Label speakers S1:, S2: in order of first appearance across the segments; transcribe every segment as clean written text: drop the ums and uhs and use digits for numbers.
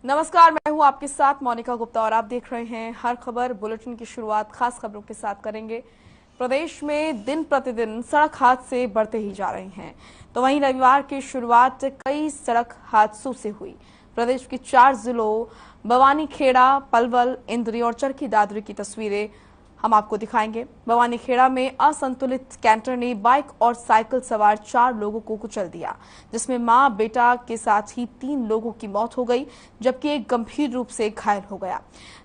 S1: नमस्कार, मैं हूं आपके साथ मोनिका गुप्ता और आप देख रहे हैं हर खबर बुलेटिन की शुरुआत खास खबरों के साथ करेंगे। प्रदेश में दिन प्रतिदिन सड़क हादसे बढ़ते ही जा रहे हैं, तो वहीं रविवार की शुरुआत कई सड़क हादसों से हुई। प्रदेश के 4 जिलों बवानीखेड़ा, पलवल, इंद्री और चरखी दादरी की तस्वीरें हम आपको दिखाएंगे। बवानीखेड़ा में असंतुलित कैंटर ने बाइक और साइकिल सवार 4 लोगों को कुचल दिया, जिसमें मां बेटा के साथ ही 3 लोगों की मौत हो गई, जबकि एक गंभीर रूप से घायल हो गया।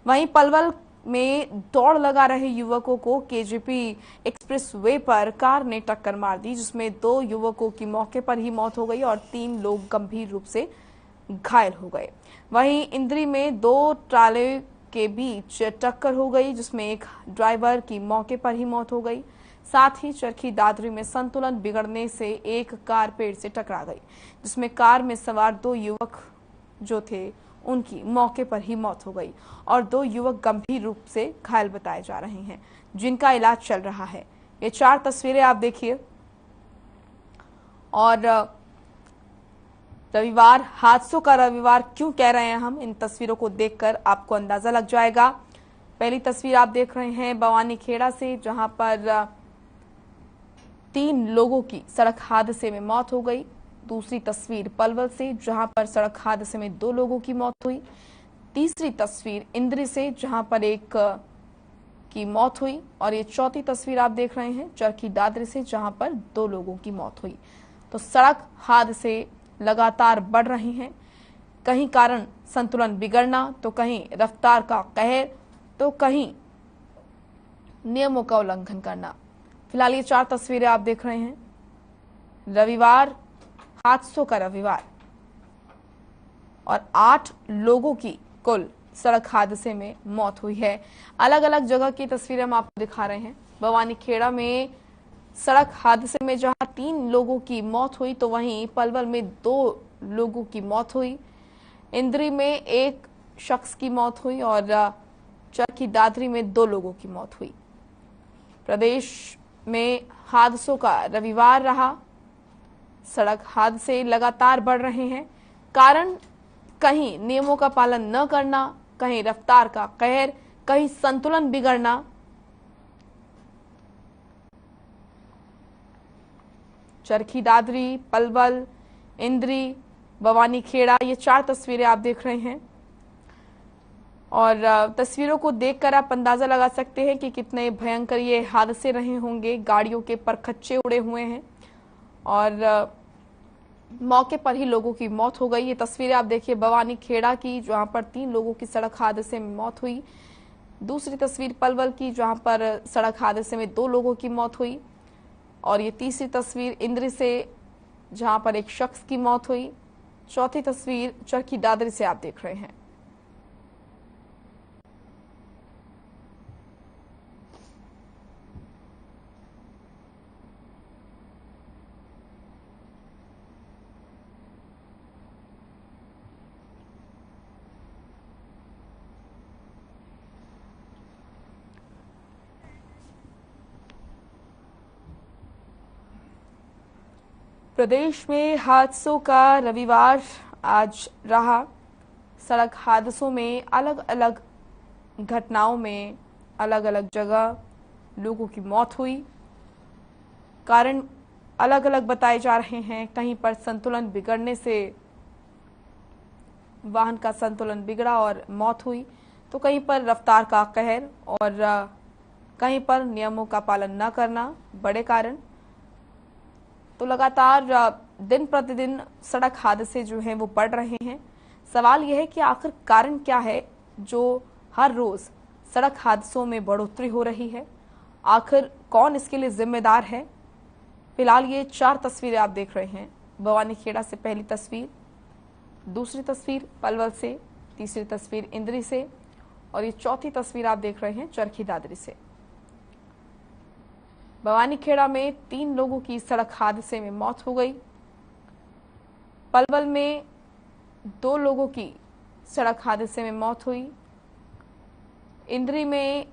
S1: वहीं पलवल में दौड़ लगा रहे युवकों को केजीपी एक्सप्रेस वे पर कार ने टक्कर मार दी, जिसमें 2 युवकों की मौके पर ही मौत हो गई और 3 लोग गंभीर रूप से घायल हो गए। वहीं इंद्री में 2 ट्राले के बीच टक्कर हो गई, जिसमें एक ड्राइवर की मौके पर ही मौत हो गई। साथ ही चरखी दादरी में संतुलन बिगड़ने से एक कार पेड़ से टकरा गई, जिसमें कार में सवार 2 युवक जो थे उनकी मौके पर ही मौत हो गई और 2 युवक गंभीर रूप से घायल बताए जा रहे हैं, जिनका इलाज चल रहा है। ये 4 तस्वीरें आप देखिए। और रविवार, हादसों का रविवार क्यों कह रहे हैं हम, इन तस्वीरों को देखकर आपको अंदाजा लग जाएगा। पहली तस्वीर आप देख रहे हैं बवानीखेड़ा से, जहां पर 3 लोगों की सड़क हादसे में मौत हो गई। दूसरी तस्वीर पलवल से, जहां पर सड़क हादसे में 2 लोगों की मौत हुई। तीसरी तस्वीर इंद्री से, जहां पर एक की मौत हुई। और ये चौथी तस्वीर आप देख रहे हैं चरखी दादरी से, जहां पर 2 लोगों की मौत हुई। तो सड़क हादसे लगातार बढ़ रहे हैं, कहीं कारण संतुलन बिगड़ना, तो कहीं रफ्तार का कहर, तो कहीं नियमों का उल्लंघन करना। फिलहाल ये 4 तस्वीरें आप देख रहे हैं। रविवार, हादसों का रविवार, और 8 लोगों की कुल सड़क हादसे में मौत हुई है। अलग अलग जगह की तस्वीरें हम आपको दिखा रहे हैं। बवानीखेड़ा में सड़क हादसे में जहां 3 लोगों की मौत हुई, तो वहीं पलवल में 2 लोगों की मौत हुई। इंद्री में 1 शख्स की मौत हुई और चरखी दादरी में 2 लोगों की मौत हुई। प्रदेश में हादसों का रविवार रहा। सड़क हादसे लगातार बढ़ रहे हैं, कारण कहीं नियमों का पालन न करना, कहीं रफ्तार का कहर, कहीं संतुलन बिगड़ना। चरखी दादरी, पलवल, इंद्री, बवानीखेड़ा, ये 4 तस्वीरें आप देख रहे हैं। और तस्वीरों को देखकर आप अंदाजा लगा सकते हैं कि कितने भयंकर ये हादसे रहे होंगे। गाड़ियों के परखच्चे उड़े हुए हैं और मौके पर ही लोगों की मौत हो गई। ये तस्वीरें आप देखिए बवानीखेड़ा की, जहां पर 3 लोगों की सड़क हादसे में मौत हुई। दूसरी तस्वीर पलवल की, जहां पर सड़क हादसे में 2 लोगों की मौत हुई। और ये तीसरी तस्वीर इंद्री से, जहां पर 1 शख्स की मौत हुई। चौथी तस्वीर चरखी दादरी से आप देख रहे हैं। प्रदेश में हादसों का रविवार आज रहा। सड़क हादसों में अलग अलग घटनाओं में अलग अलग जगह लोगों की मौत हुई। कारण अलग अलग बताए जा रहे हैं। कहीं पर संतुलन बिगड़ने से वाहन का संतुलन बिगड़ा और मौत हुई, तो कहीं पर रफ्तार का कहर और कहीं पर नियमों का पालन न करना बड़े कारण। तो लगातार दिन प्रतिदिन सड़क हादसे जो हैं वो बढ़ रहे हैं। सवाल यह है कि आखिर कारण क्या है जो हर रोज सड़क हादसों में बढ़ोतरी हो रही है, आखिर कौन इसके लिए जिम्मेदार है। फिलहाल ये 4 तस्वीरें आप देख रहे हैं। बवानीखेड़ा से पहली तस्वीर, दूसरी तस्वीर पलवल से, तीसरी तस्वीर इंद्री से और ये चौथी तस्वीर आप देख रहे हैं चरखी दादरी से। बवानीखेड़ा में 3 लोगों की सड़क हादसे में मौत हो गई। पलवल में 2 लोगों की सड़क हादसे में मौत हुई। इंद्री में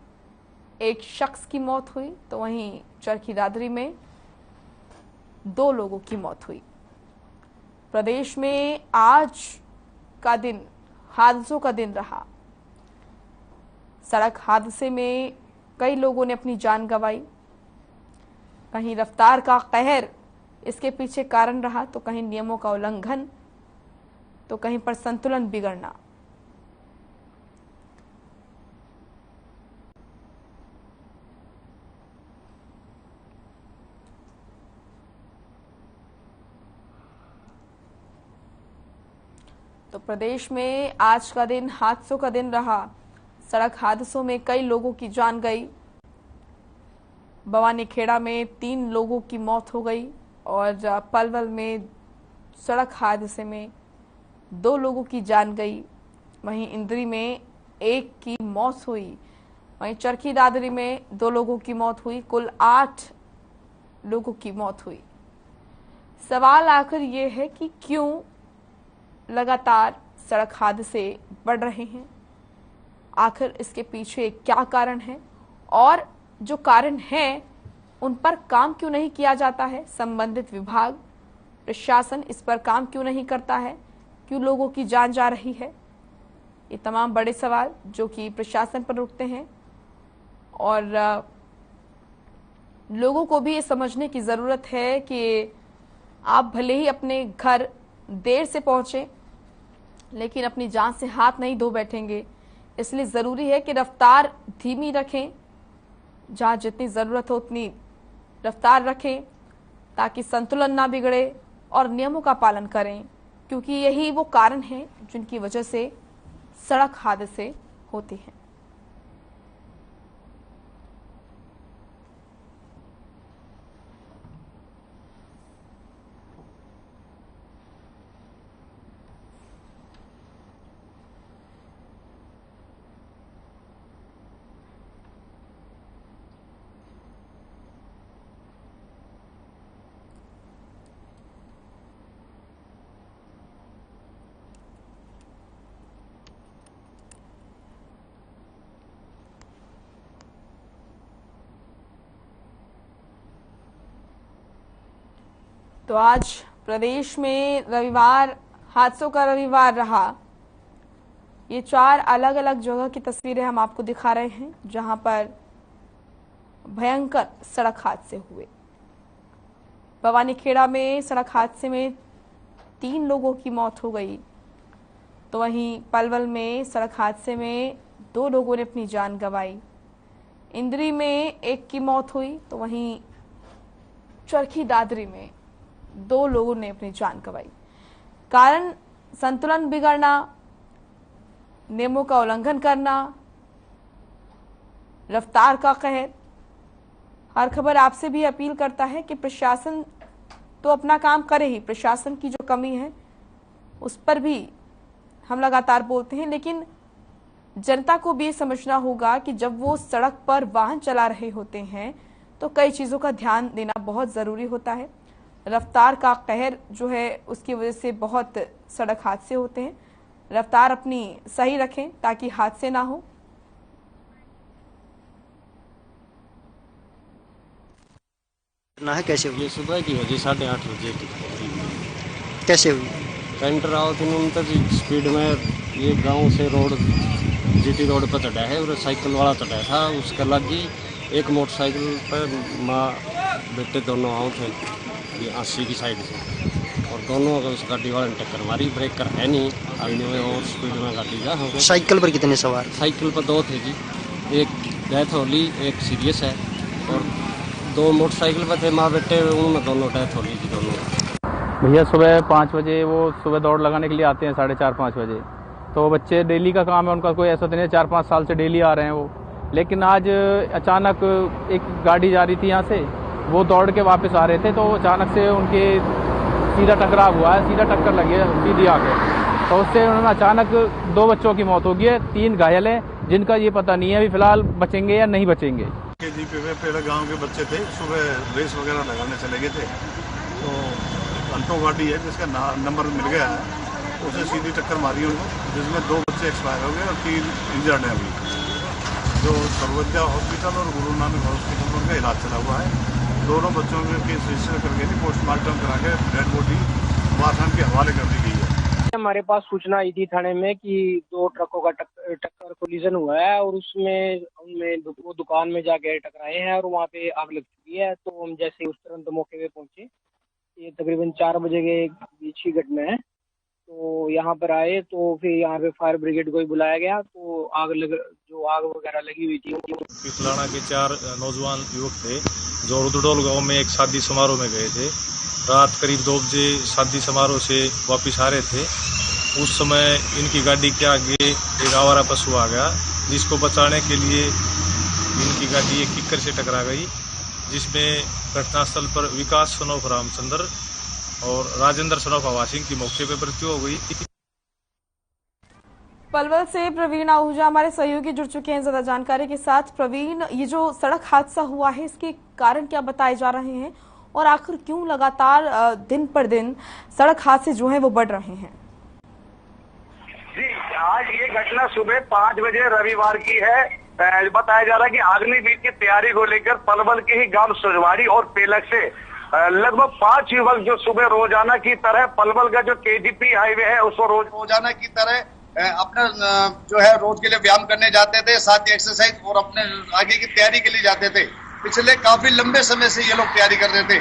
S1: 1 शख्स की मौत हुई, तो वहीं चरखी दादरी में 2 लोगों की मौत हुई। प्रदेश में आज का दिन हादसों का दिन रहा। सड़क हादसे में कई लोगों ने अपनी जान गंवाई। कहीं रफ्तार का कहर इसके पीछे कारण रहा, तो कहीं नियमों का उल्लंघन, तो कहीं पर संतुलन बिगड़ना। तो प्रदेश में आज का दिन हादसों का दिन रहा। सड़क हादसों में कई लोगों की जान गई। बवानीखेड़ा में 3 लोगों की मौत हो गई और पलवल में सड़क हादसे में 2 लोगों की जान गई। वहीं इंद्री में 1 की मौत हुई। वहीं चरखी दादरी में 2 लोगों की मौत हुई। कुल 8 लोगों की मौत हुई। सवाल आखिर ये है कि क्यों लगातार सड़क हादसे बढ़ रहे हैं? आखिर इसके पीछे क्या कारण है और जो कारण हैं उन पर काम क्यों नहीं किया जाता है? संबंधित विभाग, प्रशासन इस पर काम क्यों नहीं करता है? क्यों लोगों की जान जा रही है? ये तमाम बड़े सवाल जो कि प्रशासन पर रुकते हैं और लोगों को भी ये समझने की जरूरत है कि आप भले ही अपने घर देर से पहुंचे, लेकिन अपनी जान से हाथ नहीं धो बैठेंगे। इसलिए जरूरी है कि रफ्तार धीमी रखें, जहां जितनी जरूरत हो उतनी रफ्तार रखें ताकि संतुलन ना बिगड़े और नियमों का पालन करें, क्योंकि यही वो कारण हैं जिनकी वजह से सड़क हादसे होते हैं। तो आज प्रदेश में रविवार हादसों का रविवार रहा। ये 4 अलग अलग जगह की तस्वीरें हम आपको दिखा रहे हैं जहां पर भयंकर सड़क हादसे हुए। बवानीखेड़ा में सड़क हादसे में 3 लोगों की मौत हो गई, तो वहीं पलवल में सड़क हादसे में 2 लोगों ने अपनी जान गंवाई। इंद्री में 1 की मौत हुई, तो वहीं चरखी दादरी में 2 लोगों ने अपनी जान गंवाई। कारण संतुलन बिगड़ना, नियमों का उल्लंघन करना, रफ्तार का कहर। हर खबर आपसे भी अपील करता है कि प्रशासन तो अपना काम करे ही, प्रशासन की जो कमी है उस पर भी हम लगातार बोलते हैं, लेकिन जनता को भी समझना होगा कि जब वो सड़क पर वाहन चला रहे होते हैं तो कई चीजों का ध्यान देना बहुत जरूरी होता है। रफ्तार का कहर जो है उसकी वजह से बहुत सड़क हादसे होते हैं। रफ्तार अपनी सही रखें ताकि हादसे ना हो।
S2: ना है कैसे हुई?
S3: ये सुबह की है जी 8:30 बजे की।
S2: कैसे हुई?
S3: कैंटर आओ तो उनतर स्पीड में ये गांव से रोड जीटी रोड पर चढ़ा है और साइकिल वाला चढ़ा था, उसके लगी एक मोटरसाइकिल पर माँ बेटे दोनों आओ थे ये 80 की साइड से, और दोनों अगर उस गाड़ी वाले ने टक्कर मारी। ब्रेकर है नहीं, आगे में और स्पीड में गाड़ी जा हो गई।
S2: साइकिल पर कितने सवार?
S3: साइकिल पर 2 थे जी, एक डेथ हो ली, एक सीरियस है, और 2 मोटरसाइकिल पर थे माँ बेटे, उनमें दोनों डेथ हो ली जी दोनों।
S4: भैया सुबह 5 बजे वो सुबह दौड़ लगाने के लिए आते हैं 4:30-5 बजे। तो बच्चे डेली का काम है उनका, कोई ऐसा तो नहीं है, 4-5 साल से डेली आ रहे हैं वो। लेकिन आज अचानक एक गाड़ी जा रही थी यहाँ से, वो दौड़ के वापस आ रहे थे, तो अचानक से उनके सीधा टकराव हुआ है, सीधा टक्कर लगी है सीधी आके, तो उससे उन्होंने अचानक 2 बच्चों की मौत हो गई है, 3 घायल हैं जिनका ये पता नहीं है अभी फिलहाल बचेंगे या नहीं बचेंगे।
S5: जीपी पे पेड़ गांव के बच्चे थे, सुबह रेस वगैरह लगाने चले गए थे, तो अल्टो गाड़ी है जिसका नंबर मिल गया है, उसे सीधी टक्कर मारी उनको, जिसमें 2 बच्चे एक्सपायर हो गए और 3 इंजर्ड हैं अभी, जो सर्वोदया हॉस्पिटल और गुरु नानक हॉस्पिटल में उनका इलाज चला हुआ है। दोनों बच्चों के केस रजिस्टर करके पोस्टमार्टम करा के डेड बॉडी वाहन के हवाले कर दी गई है।
S6: हमारे पास सूचना आई थी थाने में कि 2 ट्रकों का टक्कर कोलिजन हुआ है और उसमें वो दुकान में जाके टकराए हैं और वहाँ पे आग लग चुकी है। तो हम जैसे उस तुरंत मौके पे पहुंचे, ये तकरीबन 4 बजे के बीच की घटना है। तो यहाँ पर आए तो फिर यहाँ पे फायर ब्रिगेड को ही बुलाया गया। तो आग वगैरह लगी हुई थी।
S7: पिपलाना के 4 नौजवान युवक थे जो रुद्रडोल गांव में एक शादी समारोह में गए थे। रात करीब 2 बजे शादी समारोह से वापस आ रहे थे। उस समय इनकी गाड़ी के आगे एक आवारा पशु आ गया, जिसको बचाने के लिए इनकी गाड़ी एक किक्कर से टकरा गई, जिसमें घटनास्थल पर विकास सनोफ रामचंद्र और राजेंद्र सनोफ आवासिंग की मौके पर मृत्यु हो गई।
S1: पलवल से प्रवीण आहूजा हमारे सहयोगी जुड़ चुके हैं ज्यादा जानकारी के साथ। प्रवीण, ये जो सड़क हादसा हुआ है इसके कारण क्या बताए जा रहे हैं और आखिर क्यों लगातार दिन पर दिन सड़क हादसे जो हैं वो बढ़ रहे हैं?
S8: जी, आज ये घटना सुबह 5 बजे रविवार की है। बताया जा रहा है कि अग्निवीर की तैयारी को लेकर पलवल के ही गांव सुजवाड़ी और पेलक से लगभग 5 युवक जो सुबह रोजाना की तरह पलवल का जो केजीपी हाईवे है उसको रोजाना की तरह अपना जो है रोज के लिए व्यायाम करने जाते थे, साथ ही एक्सरसाइज और अपने आगे की तैयारी के लिए जाते थे। पिछले काफी लंबे समय से ये लोग तैयारी कर रहे थे।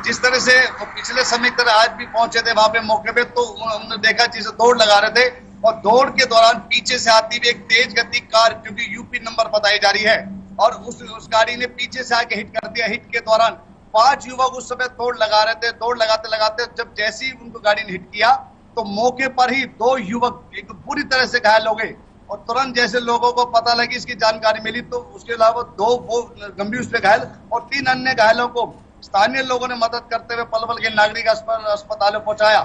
S8: जिस तरह से पिछले समय की तरह आज भी पहुंचे थे वहां पे मौके पे, तो उन्होंने देखा जिसे दौड़ लगा रहे थे और दौड़ के दौरान पीछे से आती हुई एक तेज गति कार, क्योंकि यूपी नंबर बताई जा रही है, और उस गाड़ी ने पीछे से आके हिट कर दिया। हिट के दौरान 5 युवक उस समय दौड़ लगा रहे थे। दौड़ लगाते लगाते जब जैसे ही उनको गाड़ी ने हिट किया तो मौके पर ही 2 युवक एक पूरी तरह से घायल हो गए और तुरंत जैसे लोगों को पता लगी, इसकी जानकारी मिली, तो उसके अलावा 2 वो गंभीर रूप से घायल और 3 अन्य घायलों को स्थानीय लोगों ने मदद करते हुए पलवल के नागरिक अस्पताल में पहुंचाया,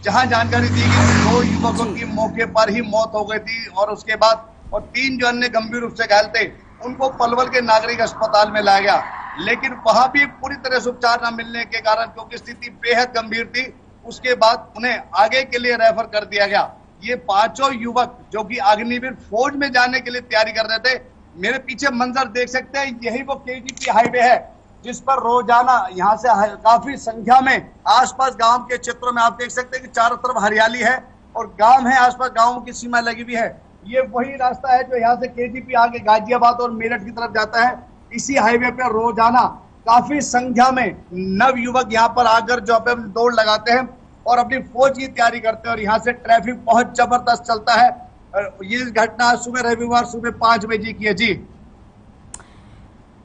S8: जहां जानकारी दी कि 2 युवकों की मौके पर ही मौत हो गई थी और उसके बाद 3 जो अन्य गंभीर रूप से घायल थे उनको पलवल के नागरिक अस्पताल में लाया गया। लेकिन वहां भी पूरी तरह से उपचार न मिलने के कारण, क्योंकि स्थिति बेहद गंभीर थी, उसके बाद उन्हें आगे के लिए रेफर कर दिया गया। ये 5 युवक जो कि अग्निवीर फौज में जाने के लिए तैयारी कर रहे थे। मेरे पीछे मंजर देख सकते हैं, यही वो केजीपी हाईवे है जिस पर रोजाना यहाँ से काफी संख्या में आसपास गांव के क्षेत्रों में आप देख सकते हैं कि चारों तरफ हरियाली है और गांव है, आसपास गांवों की सीमा लगी हुई है। ये वही रास्ता है जो यहाँ से केजीपी आगे गाजियाबाद और मेरठ की तरफ जाता है। इसी हाईवे पर रोजाना काफी संख्या में नव युवक यहाँ पर आकर जो दौड़ लगाते हैं और अपनी फौज की तैयारी करते हैं और यहाँ से ट्रैफिक बहुत जबरदस्त चलता है। ये घटना सुबह रविवार सुबह 5 बजे की है। जी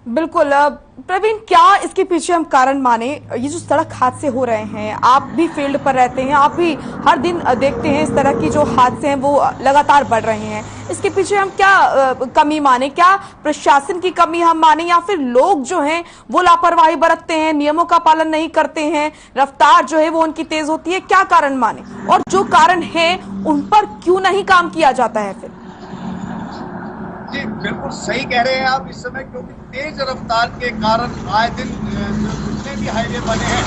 S1: बिल्कुल प्रवीण, क्या इसके पीछे हम कारण माने? ये जो सड़क हादसे हो रहे हैं, आप भी फील्ड पर रहते हैं, आप भी हर दिन देखते हैं इस तरह की जो हादसे हैं वो लगातार बढ़ रहे हैं। इसके पीछे हम क्या कमी माने? क्या प्रशासन की कमी हम माने या फिर लोग जो हैं वो लापरवाही बरतते हैं, नियमों का पालन नहीं करते हैं, रफ्तार जो है वो उनकी तेज होती है? क्या कारण माने और जो कारण है उन पर क्यों नहीं काम किया जाता है फिर?
S8: जी बिल्कुल सही कह रहे हैं आप इस समय, क्योंकि तेज रफ्तार के कारण आए दिन जितने भी हाईवे बने हैं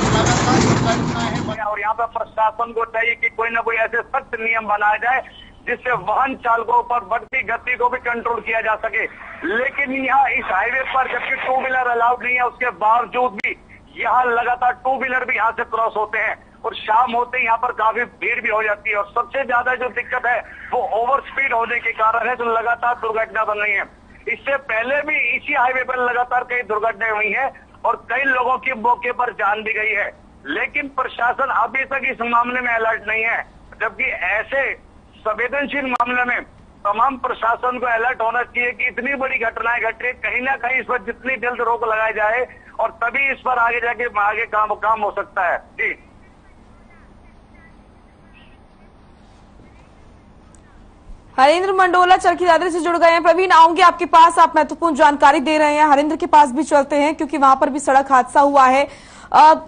S8: लगातार दुर्घटनाएं बने और यहाँ पर प्रशासन को चाहिए कि कोई ना कोई ऐसे सख्त नियम बनाया जाए जिससे वाहन चालकों पर बढ़ती गति को भी कंट्रोल किया जा सके। लेकिन यहाँ इस हाईवे पर जबकि 2 व्हीलर अलाउड नहीं है, उसके बावजूद भी यहाँ लगातार 2 व्हीलर भी यहाँ से क्रॉस होते हैं और शाम होते ही यहाँ पर काफी भीड़ भी हो जाती है। और सबसे ज्यादा जो दिक्कत है वो ओवर स्पीड होने के कारण है, जो लगातार दुर्घटना बन रही है। इससे पहले भी इसी हाईवे पर लगातार कई दुर्घटनाएं हुई हैं और कई लोगों की मौके पर जान भी गई है। लेकिन प्रशासन अभी तक इस मामले में अलर्ट नहीं है, जबकि ऐसे संवेदनशील मामले में तमाम प्रशासन को अलर्ट होना चाहिए कि इतनी बड़ी घटनाएं घट रही, कहीं ना कहीं इस पर जितनी जल्द रोक लगाई जाए और तभी इस पर आगे जाके आगे काम हो सकता है। जी
S1: हरेंद्र मंडोला चरखी दादरी से जुड़ गए हैं। प्रवीण, आऊंगे आपके पास, आप महत्वपूर्ण जानकारी दे रहे हैं। हरेंद्र के पास भी चलते हैं क्योंकि वहां पर भी सड़क हादसा हुआ है।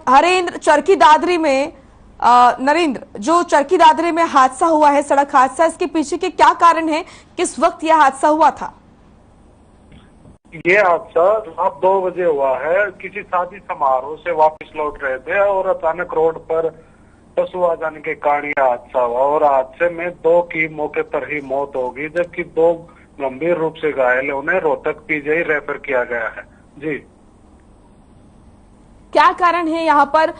S1: हरेंद्र, चरखी दादरी में नरेंद्र, जो चरखी दादरी में हादसा हुआ है, सड़क हादसा, इसके पीछे के क्या कारण है? किस वक्त यह हादसा हुआ था?
S9: ये हादसा रात 2 बजे हुआ है। किसी शादी समारोह से वापस लौट रहे थे और अचानक रोड पर पशु आ जाने के कारण यह हादसा हुआ और हादसे में 2 की मौके पर ही मौत हो गई, जबकि 2 गंभीर रूप से घायल है। उन्हें रोहतक पीजीआई रेफर किया गया है। जी
S1: क्या कारण है यहाँ पर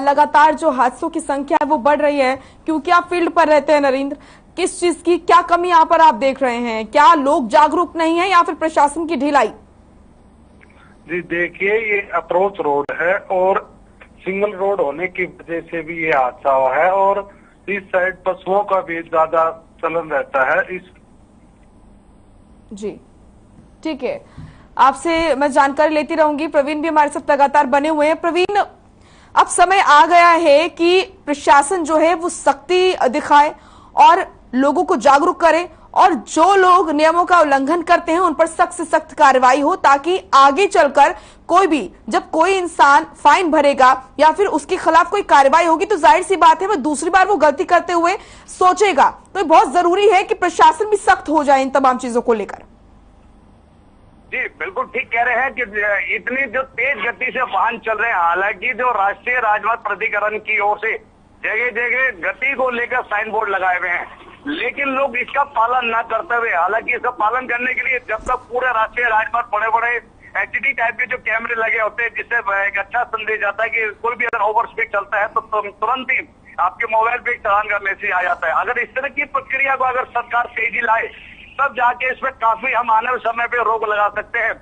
S1: लगातार जो हादसों की संख्या है वो बढ़ रही है? क्योंकि आप फील्ड पर रहते हैं नरेंद्र, किस चीज की क्या कमी यहाँ पर आप देख रहे हैं? क्या लोग जागरूक नहीं है या फिर प्रशासन की ढिलाई?
S9: जी देखिए, ये अप्रोच रोड है और सिंगल रोड होने की वजह से भी ये हादसा हुआ है और इस साइड पशुओं का भी ज्यादा चलन रहता है। इस
S1: जी ठीक है, आपसे मैं जानकारी लेती रहूंगी। प्रवीण भी हमारे साथ लगातार बने हुए हैं। प्रवीण, अब समय आ गया है कि प्रशासन जो है वो सख्ती दिखाए और लोगों को जागरूक करे और जो लोग नियमों का उल्लंघन करते हैं उन पर सख्त से सख्त कार्रवाई हो, ताकि आगे चलकर कोई भी, जब कोई इंसान फाइन भरेगा या फिर उसके खिलाफ कोई कार्रवाई होगी तो जाहिर सी बात है वह दूसरी बार वो गलती करते हुए सोचेगा। तो बहुत जरूरी है कि प्रशासन भी सख्त हो जाए इन तमाम चीजों को लेकर।
S8: जी बिल्कुल ठीक कह रहे हैं कि इतनी जो तेज गति से वाहन चल रहे हैं, हालांकि जो राष्ट्रीय राजमार्ग प्राधिकरण की ओर से जगह जगह गति को लेकर साइन बोर्ड लगाए हुए हैं, लेकिन लोग इसका पालन न करते हुए, हालांकि इसका पालन करने के लिए जब तक पूरे राष्ट्रीय राजमार्ग बड़े बड़े एचडी टाइप के जो कैमरे लगे होते हैं, जिससे एक अच्छा संदेश आता है कि कोई भी अगर ओवर स्पीड चलता है तो तुरंत ही आपके मोबाइल पे चालान का मैसेज आ जाता है। अगर इस तरह की प्रक्रिया को अगर सरकार तेजी लाए तब जाके इसमें काफी हम आने वाले समय पे रोक लगा सकते हैं।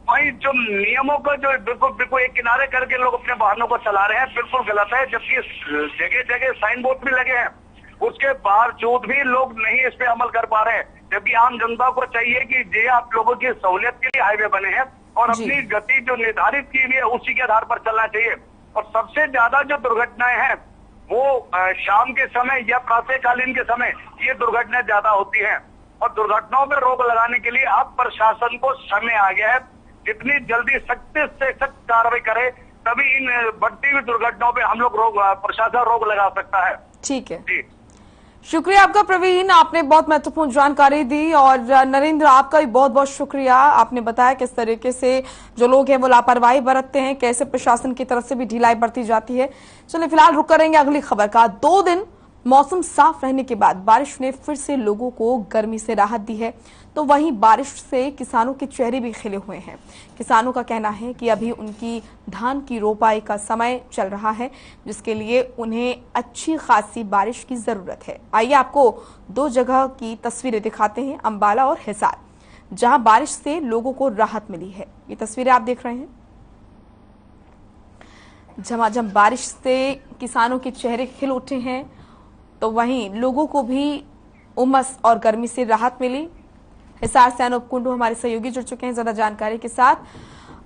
S8: वही जो नियमों को जो बिल्कुल एक किनारे करके लोग अपने वाहनों को चला रहे हैं, बिल्कुल गलत है। जबकि जगह जगह साइन बोर्ड भी लगे हैं, उसके बावजूद भी लोग नहीं इस पे अमल कर पा रहे हैं। जबकि आम जनता को चाहिए कि ये आप लोगों की सहूलियत के लिए हाईवे बने हैं और अपनी गति जो निर्धारित की हुई है उसी के आधार पर चलना चाहिए। और सबसे ज्यादा जो दुर्घटनाएं हैं वो शाम के समय या प्रातःकालीन के समय ये दुर्घटनाएं ज्यादा होती हैं। और दुर्घटनाओं पर रोक लगाने के लिए अब प्रशासन को समय आ गया है, जितनी जल्दी सख्त से सख्त कार्रवाई करे तभी इन बढ़ती हुई दुर्घटनाओं पे हम लोग प्रशासन रोक लगा सकता है।
S1: ठीक है
S8: जी,
S1: शुक्रिया आपका प्रवीण, आपने बहुत महत्वपूर्ण जानकारी दी। और नरेंद्र, आपका भी बहुत बहुत शुक्रिया, आपने बताया किस तरीके से जो लोग हैं वो लापरवाही बरतते हैं, कैसे प्रशासन की तरफ से भी ढिलाई बरती जाती है। चलिए फिलहाल रुक करेंगे अगली खबर का। 2 दिन मौसम साफ रहने के बाद बारिश ने फिर से लोगों को गर्मी से राहत दी है, तो वहीं बारिश से किसानों के चेहरे भी खिले हुए हैं। किसानों का कहना है कि अभी उनकी धान की रोपाई का समय चल रहा है, जिसके लिए उन्हें अच्छी खासी बारिश की जरूरत है। आइए आपको 2 जगह की तस्वीरें दिखाते हैं, अंबाला और हिसार, जहां बारिश से लोगों को राहत मिली है। ये तस्वीरें आप देख रहे हैं। झमाझम बारिश से किसानों के चेहरे खिल उठे हैं, तो वहीं लोगों को भी उमस और गर्मी से राहत मिली। हिसार से अनूप कुंडू हमारे सहयोगी जुड़ चुके हैं ज्यादा जानकारी के साथ।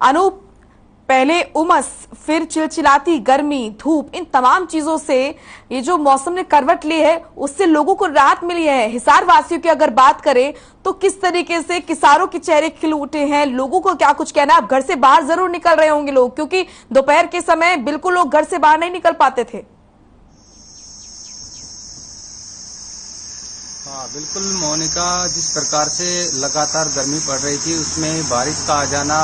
S1: अनूप, पहले उमस, फिर चिलचिलाती गर्मी, धूप, इन तमाम चीजों से ये जो मौसम ने करवट ली है उससे लोगों को राहत मिली है। हिसार वासियों की अगर बात करें तो किस तरीके से किसानों के चेहरे खिल उठे हैं, लोगों को क्या कुछ कहना है? अब घर से बाहर जरूर निकल रहे होंगे लोग, क्योंकि दोपहर के समय बिल्कुल लोग घर से बाहर नहीं निकल पाते थे।
S10: हाँ बिल्कुल मोनिका, जिस प्रकार से लगातार गर्मी पड़ रही थी उसमें बारिश का आ जाना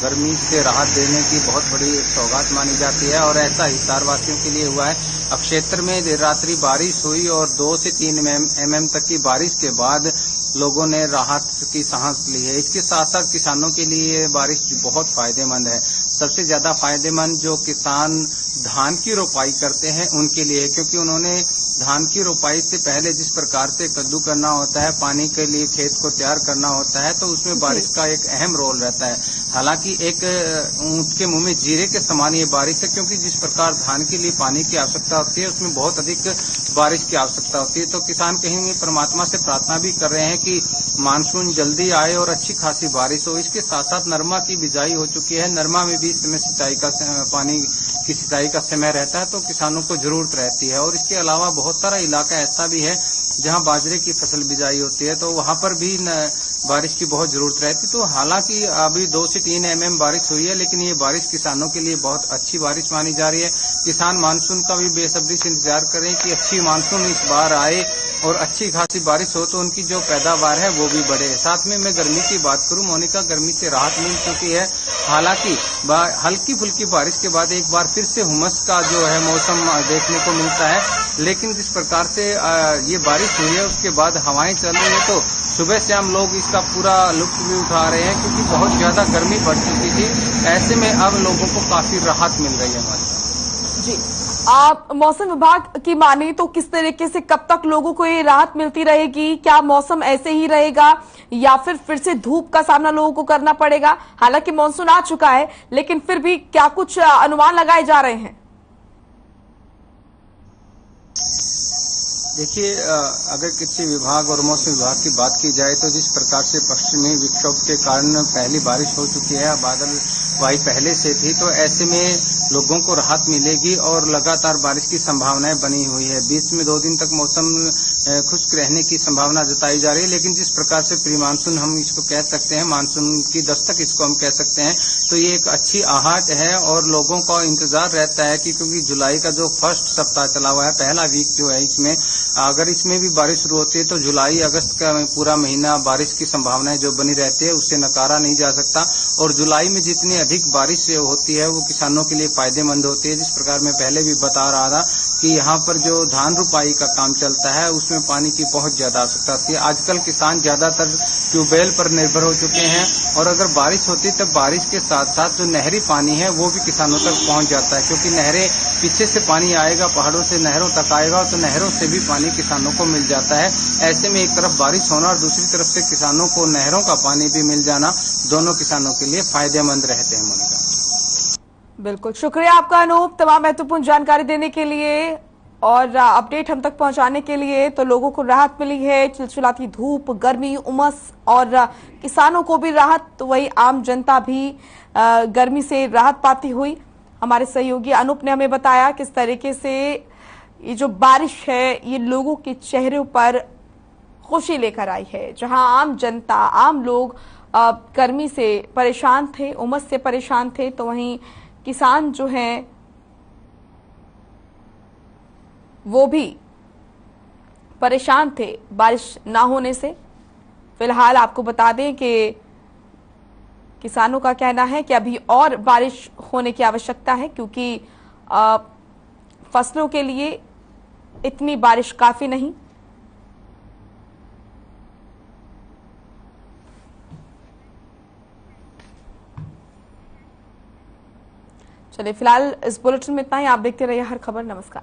S10: गर्मी से राहत देने की बहुत बड़ी सौगात मानी जाती है और ऐसा हिसार वासियों के लिए हुआ है। अब क्षेत्र में देर रात्रि बारिश हुई और 2 से 3 mm तक की बारिश के बाद लोगों ने राहत की सांस ली है। इसके साथ साथ किसानों के लिए बारिश बहुत फायदेमंद है। सबसे ज्यादा फायदेमंद जो किसान धान की रोपाई करते हैं उनके लिए, क्योंकि उन्होंने धान की रोपाई से पहले जिस प्रकार से कद्दू करना होता है, पानी के लिए खेत को तैयार करना होता है, तो उसमें बारिश का एक अहम रोल रहता है। हालांकि एक ऊंट के मुंह में जीरे के समान ये बारिश है, क्योंकि जिस प्रकार धान के लिए पानी की आवश्यकता होती है उसमें बहुत अधिक बारिश की आवश्यकता होती है। तो किसान कहीं परमात्मा से प्रार्थना भी कर रहे हैं कि मानसून जल्दी आए और अच्छी खासी बारिश हो। इसके साथ साथ नरमा की बिजाई हो चुकी है, नरमा में भी इस समय सिंचाई का पानी की सिंचाई का समय रहता है, तो किसानों को जरूरत रहती है। और इसके अलावा बहुत सारा इलाका ऐसा भी है जहां बाजरे की फसल बिजाई होती है, तो वहां पर भी बारिश की बहुत जरूरत रहती। तो हालांकि अभी 2 से 3 mm बारिश हुई है, लेकिन ये बारिश किसानों के लिए बहुत अच्छी बारिश मानी जा रही है। किसान मानसून का भी बेसब्री से इंतजार कर रहे हैं कि अच्छी मानसून इस बार आए और अच्छी खासी बारिश हो तो उनकी जो पैदावार है वो भी बढ़े। साथ में मैं गर्मी की बात करूं, मोनिका, गर्मी से राहत मिल चुकी है। हालांकि हल्की फुल्की बारिश के बाद एक बार फिर से हुमस का जो है मौसम देखने को मिलता है, लेकिन जिस प्रकार से ये बारिश हुई है उसके बाद हवाएं चल रही है तो सुबह से हम लोग इसका पूरा लुत्फ भी उठा रहे हैं, क्योंकि बहुत ज्यादा गर्मी बढ़ चुकी थी। ऐसे में अब लोगों को काफी राहत मिल रही है हमारे साथ।
S1: जी, आप मौसम विभाग की माने तो किस तरीके से कब तक लोगों को ये राहत मिलती रहेगी? क्या मौसम ऐसे ही रहेगा या फिर से धूप का सामना लोगों को करना पड़ेगा? हालांकि मानसून आ चुका है, लेकिन फिर भी क्या कुछ अनुमान लगाए जा रहे हैं?
S10: देखिए, अगर कृषि विभाग और मौसम विभाग की बात की जाए तो जिस प्रकार से पश्चिमी विक्षोभ के कारण पहली बारिश हो चुकी है, बादल वाई पहले से थी, तो ऐसे में लोगों को राहत मिलेगी और लगातार बारिश की संभावनाएं बनी हुई है। बीच में 2 दिन तक मौसम खुश्क रहने की संभावना जताई जा रही है, लेकिन जिस प्रकार से प्री मानसून हम इसको कह सकते हैं, मानसून की दस्तक इसको हम कह सकते हैं, तो ये एक अच्छी आहट है और लोगों का इंतजार रहता है कि क्योंकि जुलाई का जो फर्स्ट सप्ताह चला हुआ है, पहला वीक जो है, इसमें अगर इसमें भी बारिश शुरू होती है तो जुलाई अगस्त का पूरा महीना बारिश की संभावनाएं जो बनी रहती है उससे नकारा नहीं जा सकता। और जुलाई में जितनी अधिक बारिश होती है वो किसानों के लिए फायदेमंद होती है। जिस प्रकार मैं पहले भी बता रहा था कि यहाँ पर जो धान रुपाई का काम चलता है उसमें पानी की बहुत ज्यादा आवश्यकता होती है। आजकल किसान ज्यादातर ट्यूबवेल पर निर्भर हो चुके हैं और अगर बारिश होती है तब बारिश के साथ साथ जो नहरी पानी है वो भी किसानों तक पहुंच जाता है, क्योंकि नहरें पीछे से पानी आएगा, पहाड़ों से नहरों तक आएगा, तो नहरों से भी पानी किसानों को मिल जाता है। ऐसे में एक तरफ बारिश होना और दूसरी तरफ से किसानों को नहरों का पानी भी मिल जाना दोनों किसानों के लिए फायदेमंद रहते हैं। मोनिका,
S1: बिल्कुल, शुक्रिया आपका अनूप, तमाम महत्वपूर्ण जानकारी देने के लिए और अपडेट हम तक पहुंचाने के लिए। तो लोगों को राहत मिली है, चिलचिलाती धूप, गर्मी, उमस और किसानों को भी राहत, तो वही आम जनता भी गर्मी से राहत पाती हुई। हमारे सहयोगी अनूप ने हमें बताया किस तरीके से ये जो बारिश है ये लोगों के चेहरों पर खुशी लेकर आई है। जहां आम जनता, आम लोग गर्मी से परेशान थे, उमस से परेशान थे, तो वहीं किसान जो हैं वो भी परेशान थे बारिश ना होने से। फिलहाल आपको बता दें कि किसानों का कहना है कि अभी और बारिश होने की आवश्यकता है, क्योंकि फसलों के लिए इतनी बारिश काफी नहीं। चलिए, फिलहाल इस बुलेटिन में इतना ही। आप देखते रहिए हर खबर। नमस्कार।